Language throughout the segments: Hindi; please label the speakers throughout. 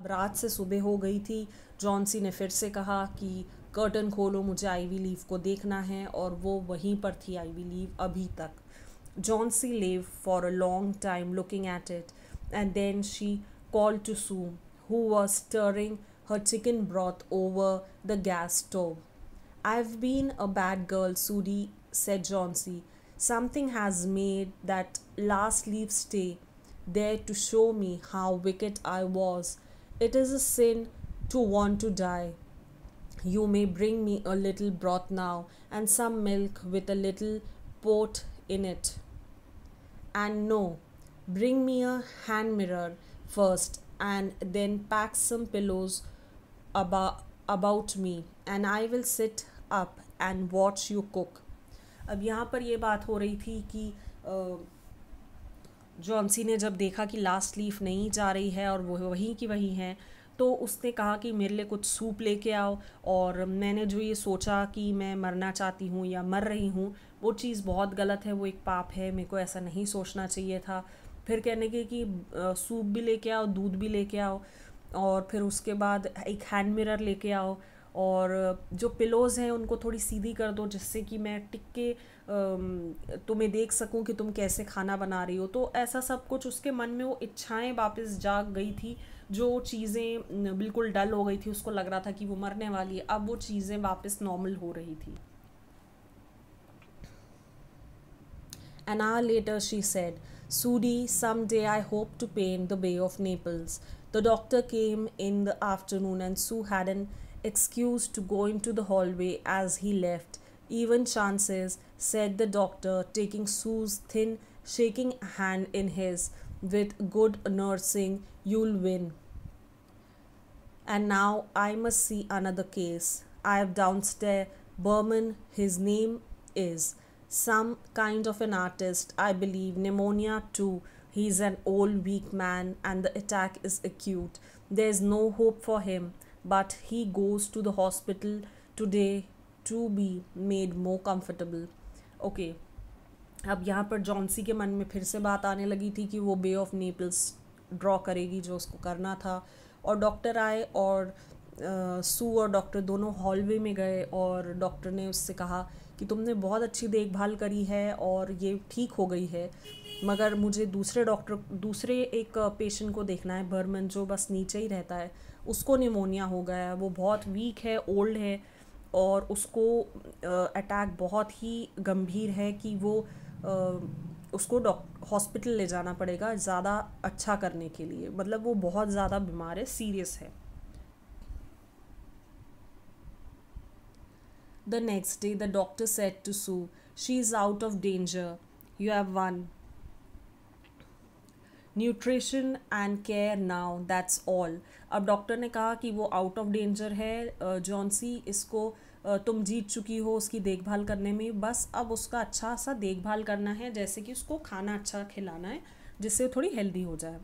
Speaker 1: रात से सुबह हो गई थी। जॉन सी ने फिर से कहा कि कर्टन खोलो, मुझे आईवी लीव को देखना है, और वो वहीं पर थी आईवी लीव अभी तक। Johnsy live for a long time looking at it, and then she called to Sue, who was stirring her chicken broth over the gas stove. I've been a bad girl, Sudie, said Johnsy. Something has made that last leaf stay there to show me how wicked I was. It is a sin to want to die. You may bring me a little broth now and some milk with a little port in it. And no, bring me a hand mirror first and then pack some pillows about me and I will sit up and watch you cook. अब यहाँ पर ये बात हो रही थी कि जॉन्सी ने जब देखा कि लास्ट लीफ नहीं जा रही है और वो वहीं की वहीं है, तो उसने कहा कि मेरे लिए कुछ सूप लेके आओ। और मैंने जो ये सोचा कि मैं मरना चाहती हूँ या मर रही हूँ, वो चीज़ बहुत गलत है, वो एक पाप है, मेरे को ऐसा नहीं सोचना चाहिए था। फिर कहने के कि सूप भी लेके आओ, दूध भी लेके आओ, और फिर उसके बाद एक हैंड मिरर लेके आओ, और जो पिलोज़ हैं उनको थोड़ी सीधी कर दो जिससे कि मैं टिक के तुम्हें देख सकूं कि तुम कैसे खाना बना रही हो। तो ऐसा सब कुछ उसके मन में, वो इच्छाएं वापस जाग गई थी। जो चीज़ें बिल्कुल डल हो गई थी, उसको लग रहा था कि वो मरने वाली है, अब वो चीज़ें वापस नॉर्मल हो रही थी। An hour later she said, Sudie, someday I hope to paint the Bay of Naples. The doctor came in the afternoon and Sue had an excuse to go into the hallway as he left. Even chances, said the doctor, taking Sue's thin, shaking hand in his. With good nursing, you'll win. And now I must see another case. I have downstairs Berman, his name is. Some kind of an artist, I believe. Pneumonia too. He's an old, weak man, and the attack is acute. There's no hope for him, but he goes to the hospital today to be made more comfortable. Okay. अब यहाँ पर जॉन्सी के मन में फिर से बात आने लगी थी कि वो बे ऑफ नेपल्स ड्रॉ करेगी, जो उसको करना था। और डॉक्टर आए और सू और डॉक्टर दोनों हॉलवे में गए, और डॉक्टर ने उससे कहा कि तुमने बहुत अच्छी देखभाल करी है और ये ठीक हो गई है, मगर मुझे दूसरे एक पेशेंट को देखना है, बर्मन, जो बस नीचे ही रहता है। उसको निमोनिया हो गया है, वो बहुत वीक है, ओल्ड है, और उसको अटैक बहुत ही गंभीर है कि वो उसको हॉस्पिटल ले जाना पड़ेगा ज़्यादा अच्छा करने के लिए। मतलब वो बहुत ज़्यादा बीमार है, सीरियस है। The next day the doctor said to Sue, she is out of danger. You have won. Nutrition and care now, that's all. अब डॉक्टर ने कहा कि वो आउट ऑफ डेंजर है, जॉन्सी, इसको तुम जीत चुकी हो उसकी देखभाल करने में, बस अब उसका अच्छा सा देखभाल करना है, जैसे कि उसको खाना अच्छा खिलाना है जिससे वो थोड़ी हेल्दी हो जाए।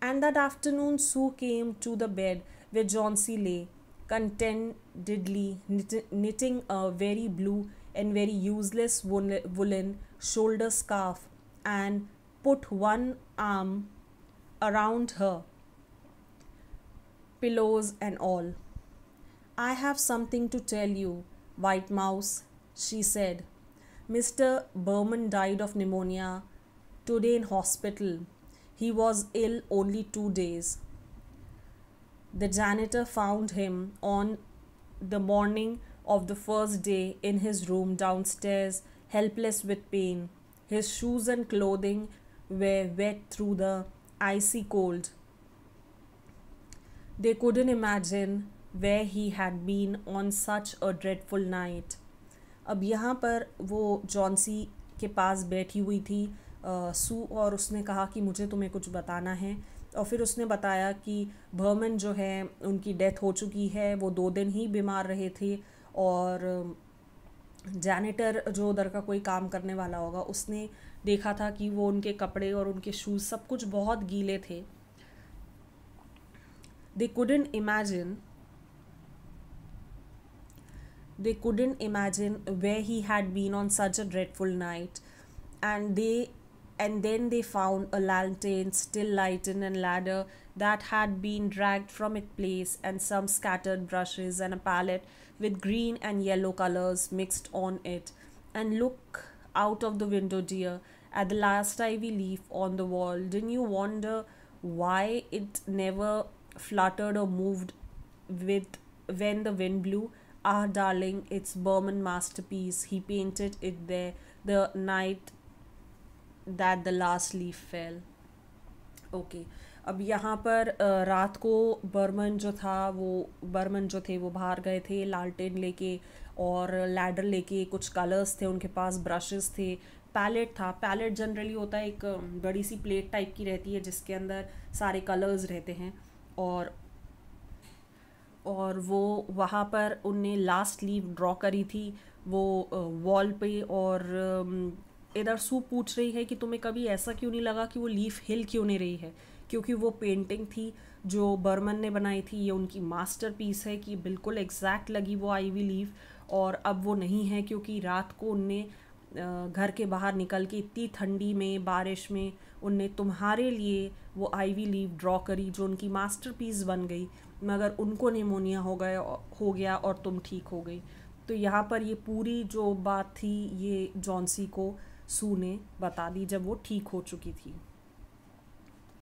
Speaker 1: And that afternoon Sue came to the bed with Johnsy lay contentedly knitting a very blue and very useless woolen shoulder scarf and put one arm around her, pillows and all. I have something to tell you, White Mouse, she said. Mr. Berman died of pneumonia today in hospital. He was ill only 2 days. The janitor found him on the morning of the first day in his room downstairs, helpless with pain. His shoes and clothing were wet through the icy cold. They couldn't imagine where he had been on such a dreadful night. अब यहाँ पर वो जॉन्सी के पास बैठी हुई थी सू, और उसने कहा कि मुझे तुम्हें कुछ बताना है। और फिर उसने बताया कि बर्मन जो है उनकी डेथ हो चुकी है, वो 2 दिन ही बीमार रहे थे, और जैनिटर जो उधर का कोई काम करने वाला होगा, उसने देखा था कि वो उनके कपड़े और उनके शूज़ सब कुछ बहुत गीले थे। They couldn't imagine where he had been on such a dreadful night, and then they found a lantern still lighted and ladder that had been dragged from its place, and some scattered brushes and a palette with green and yellow colors mixed on it. And look out of the window, dear, at the last ivy leaf on the wall. Didn't you wonder why it never fluttered or moved with when the wind blew? Ah, darling, it's Burman masterpiece. He painted it there the night that the last leaf fell. Okay, अब यहाँ पर रात को बर्मन जो थे वो बाहर गए थे लालटेन लेके और लैडर लेके, कुछ कलर्स थे उनके पास, ब्रशेस थे, पैलेट था। पैलेट जनरली होता है एक बड़ी सी प्लेट टाइप की रहती है जिसके अंदर सारे कलर्स रहते हैं। और वो वहाँ पर उनने लास्ट लीफ ड्रॉ करी थी वो वॉल पे। और इधर सू पूछ रही है कि तुम्हें कभी ऐसा क्यों नहीं लगा कि वो लीफ हिल क्यों नहीं रही है, क्योंकि वो पेंटिंग थी जो बर्मन ने बनाई थी, ये उनकी मास्टरपीस है कि बिल्कुल एग्जैक्ट लगी वो आईवी लीफ। और अब वो नहीं है क्योंकि रात को उनने घर के बाहर निकल के इतनी ठंडी में बारिश में उनने तुम्हारे लिए वो आईवी लीफ ड्रॉ करी जो उनकी मास्टरपीस बन गई, मगर उनको निमोनिया हो गया और तुम ठीक हो गई। तो यहाँ पर ये पूरी जो बात थी ये जॉन्सी को सू ने बता दी जब वो ठीक हो चुकी थी।